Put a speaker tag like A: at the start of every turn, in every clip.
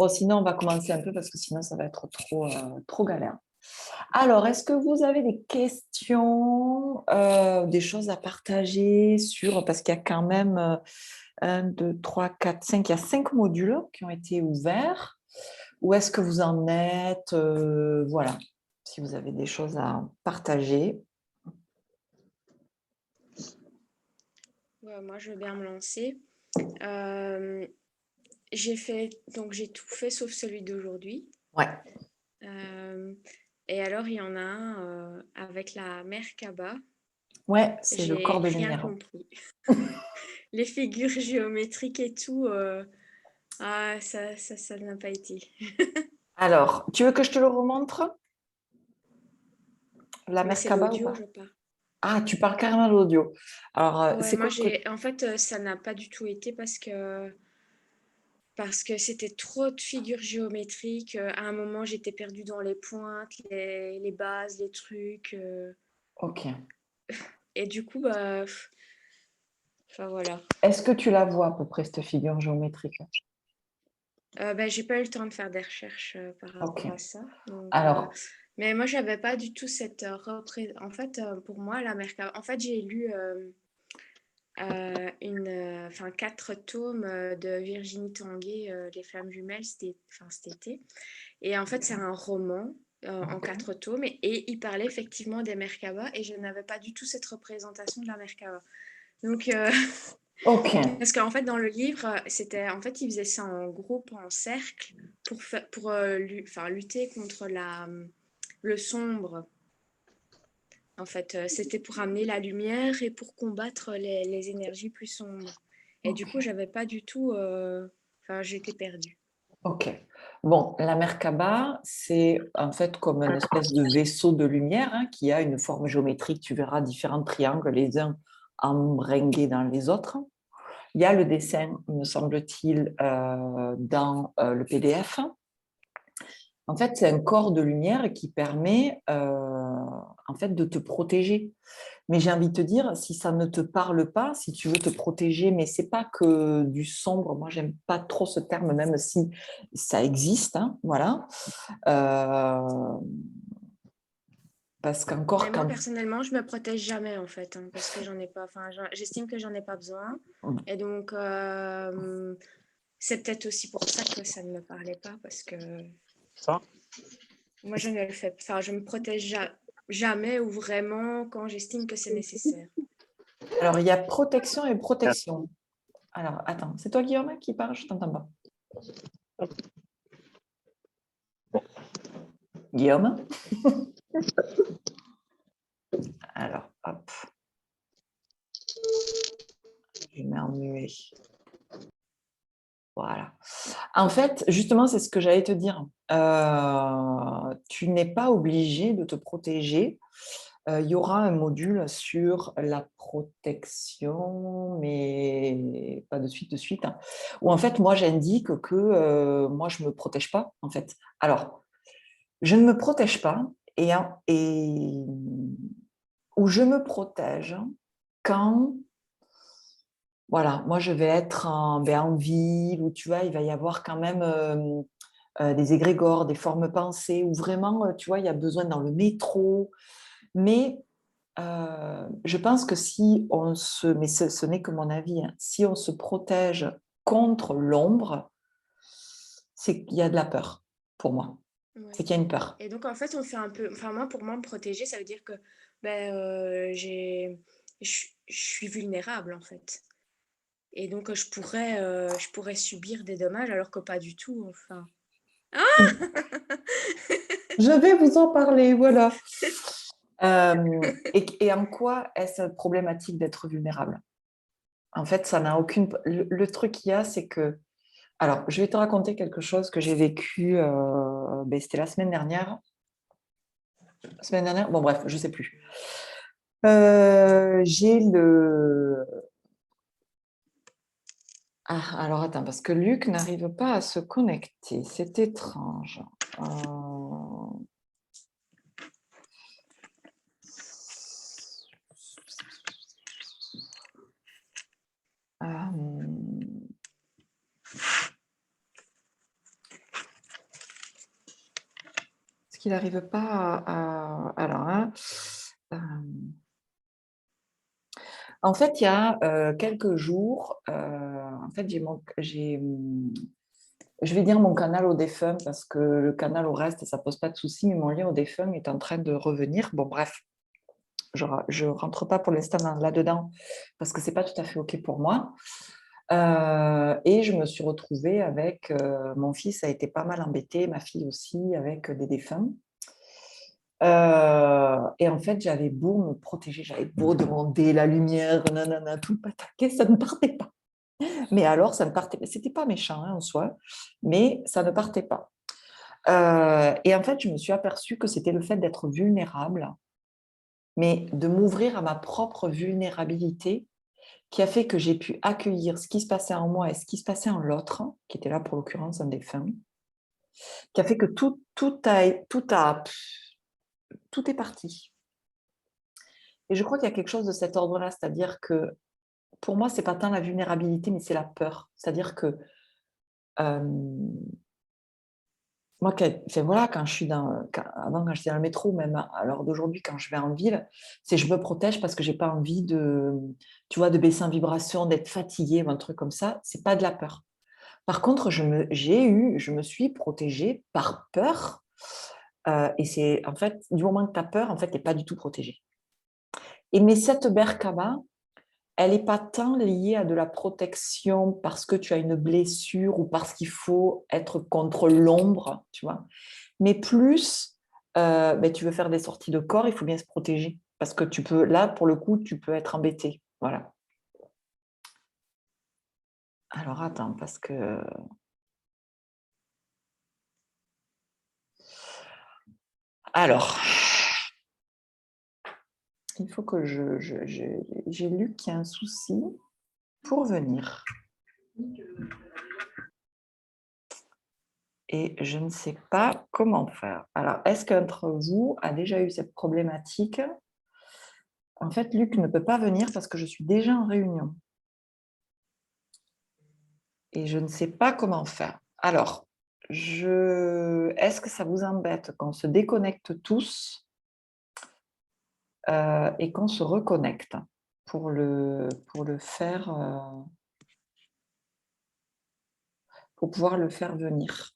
A: Bon, sinon, on va commencer un peu parce que sinon, ça va être trop galère. Alors, est-ce que vous avez des questions, des choses à partager sur, parce qu'il y a quand même 1, 2, 3, 4, 5, il y a 5 modules qui ont été ouverts. Où est-ce que vous en êtes? Voilà, si vous avez des choses à partager.
B: Ouais, moi, je veux bien me lancer. J'ai tout fait sauf celui d'aujourd'hui.
A: Ouais,
B: Euh, et alors, il y en a un avec la Merkaba.
A: ouais, c'est le corps
B: J'ai
A: de
B: rien
A: lumière.
B: compris. Les figures géométriques et tout, ça n'a pas été.
A: Alors, tu veux que je te le remontre, la
B: Mais c'est
A: Merkaba ou
B: l'audio,
A: pas?
B: je parle.
A: Ah, tu parles carrément de l'audio. Alors,
B: Ouais,
A: c'est
B: moi
A: quoi que...
B: j'ai. En fait, ça n'a pas du tout été parce que c'était trop de figures géométriques. À un moment, j'étais perdue dans les pointes, les bases, les trucs.
A: Ok.
B: Et du coup, bah, enfin voilà.
A: Est-ce que tu la vois à peu près, cette figure géométrique?
B: Bah, j'ai pas eu le temps de faire des recherches par
A: Ok.
B: rapport à ça. Donc,
A: Alors,
B: mais moi, j'avais pas du tout cette En fait, pour moi, la Merkaba. En fait, j'ai lu enfin, 4 tomes de Virginie Tanguay, Les Flammes jumelles, enfin, cet été. Et en fait, c'est un roman en
A: ok.
B: 4 tomes et il parlait effectivement des Merkaba et je n'avais pas du tout cette représentation de la Merkaba. Donc,
A: Ok.
B: parce qu'en fait, dans le livre, en fait, il faisait ça en groupe, en cercle, pour enfin, lutter contre le sombre. En fait, c'était pour amener la lumière et pour combattre les énergies plus sombres. Et du
A: Ok.
B: coup, j'avais pas du tout. Enfin, j'étais perdue.
A: Ok. Bon, la Merkaba, c'est en fait comme une espèce de vaisseau de lumière hein, qui a une forme géométrique. Tu verras différents triangles, les uns embringués dans les autres. Il y a le dessin, me semble-t-il, dans le PDF. En fait, c'est un corps de lumière qui permet en fait de te protéger. Mais j'ai envie de te dire, si ça ne te parle pas, si tu veux te protéger, mais c'est pas que du sombre. Moi, j'aime pas trop ce terme, même si ça existe. Hein, voilà. Euh, parce
B: Mais
A: qu'encore
B: moi,
A: quand
B: personnellement, je me protège jamais, en fait, hein, parce que j'en ai pas. Enfin, j'estime que j'en ai pas besoin. Et donc, c'est peut-être aussi pour ça que ça ne me parlait pas, parce que
C: Ça?
B: moi, je ne le fais. Enfin, je me protège jamais ou vraiment quand j'estime que c'est nécessaire.
A: alors il y a protection et protection. Alors attends, c'est toi Guillaume qui parle, je t'entends pas. Guillaume. Alors hop, je mets en muet. Voilà. En fait, justement, c'est ce que j'allais te dire. Tu n'es pas obligé de te protéger. Il y aura un module sur la protection, mais pas de suite, hein, où en fait, moi, j'indique que moi, je ne me protège pas, en fait. Alors, je ne me protège pas et où je me protège quand voilà, moi je vais être en ville où tu vois, il va y avoir quand même des égrégores, des formes pensées, où vraiment, tu vois, il y a besoin dans le métro. Mais je pense que si on se, mais ce n'est que mon avis, hein, si on se protège contre l'ombre, c'est qu'il y a de la peur pour moi. C'est
B: Ouais.
A: qu'il y a une peur.
B: Et donc, en fait, on fait un peu. Enfin, moi, pour moi, me protéger, ça veut dire que ben, je suis vulnérable, en fait. Et donc, je pourrais subir des dommages alors que pas du tout, enfin.
A: Je vais vous en parler, voilà. Et en quoi est-ce problématique d'être vulnérable? En fait, ça n'a aucune. Le truc qu'il y a, c'est que. Alors, je vais te raconter quelque chose que j'ai vécu. Ben, c'était la semaine dernière. La semaine dernière? Bon, bref, je ne sais plus. J'ai le. Ah, alors attends, parce que Luc n'arrive pas à se connecter. C'est étrange. Euh, qu'il n'arrive pas alors, hein, en fait, il y a quelques jours, en fait, je vais dire mon canal au défunt parce que le canal au reste, ça pose pas de souci, mais mon lien au défunt est en train de revenir. Bon, bref, je ne rentre pas pour l'instant là-dedans parce que c'est pas tout à fait OK pour moi. Et je me suis retrouvée avec mon fils a été pas mal embêté, ma fille aussi, avec des défunts. Et en fait, j'avais beau me protéger, j'avais beau demander la lumière, nanana, tout le pataquès, ça ne partait pas. Mais alors, ça ne partait pas. C'était pas méchant hein, en soi, mais ça ne partait pas. Et en fait, je me suis aperçue que c'était le fait d'être vulnérable, mais de m'ouvrir à ma propre vulnérabilité qui a fait que j'ai pu accueillir ce qui se passait en moi et ce qui se passait en l'autre, qui était là pour l'occurrence un défunt, qui a fait que tout est parti. Et je crois qu'il y a quelque chose de cet ordre-là, c'est-à-dire que pour moi, c'est pas tant la vulnérabilité, mais c'est la peur. C'est-à-dire que moi, voilà, quand je suis avant, quand j'étais dans le métro, même à l'heure d'aujourd'hui, quand je vais en ville, c'est je me protège parce que j'ai pas envie tu vois, de baisser en vibration, d'être fatiguée ou un truc comme ça. C'est pas de la peur. Par contre, je me suis protégée par peur. Et c'est en fait, du moment que tu as peur, en fait, tu n'es pas du tout protégée. Mais cette Merkaba, elle n'est pas tant liée à de la protection parce que tu as une blessure ou parce qu'il faut être contre l'ombre, tu vois. Mais plus, tu veux faire des sorties de corps, il faut bien se protéger. Parce que là, pour le coup, tu peux être embêté. Voilà. Alors, attends, parce que... Alors, il faut que j'ai lu qu'il y a un souci pour venir. Et je ne sais pas comment faire. Alors, est-ce qu'un d'entre vous a déjà eu cette problématique? En fait, Luc ne peut pas venir parce que je suis déjà en réunion. Et je ne sais pas comment faire. Alors, est-ce que ça vous embête qu'on se déconnecte tous et qu'on se reconnecte pour le faire, pour pouvoir le faire venir?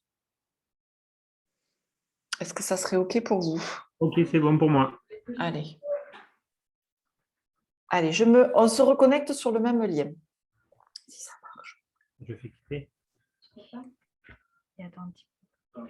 A: Est-ce que ça serait OK pour vous?
C: Ok, c'est bon pour moi.
A: Allez. Allez, on se reconnecte sur le même lien. Si ça marche.
C: Je fais quitter.
B: Et attends un petit peu.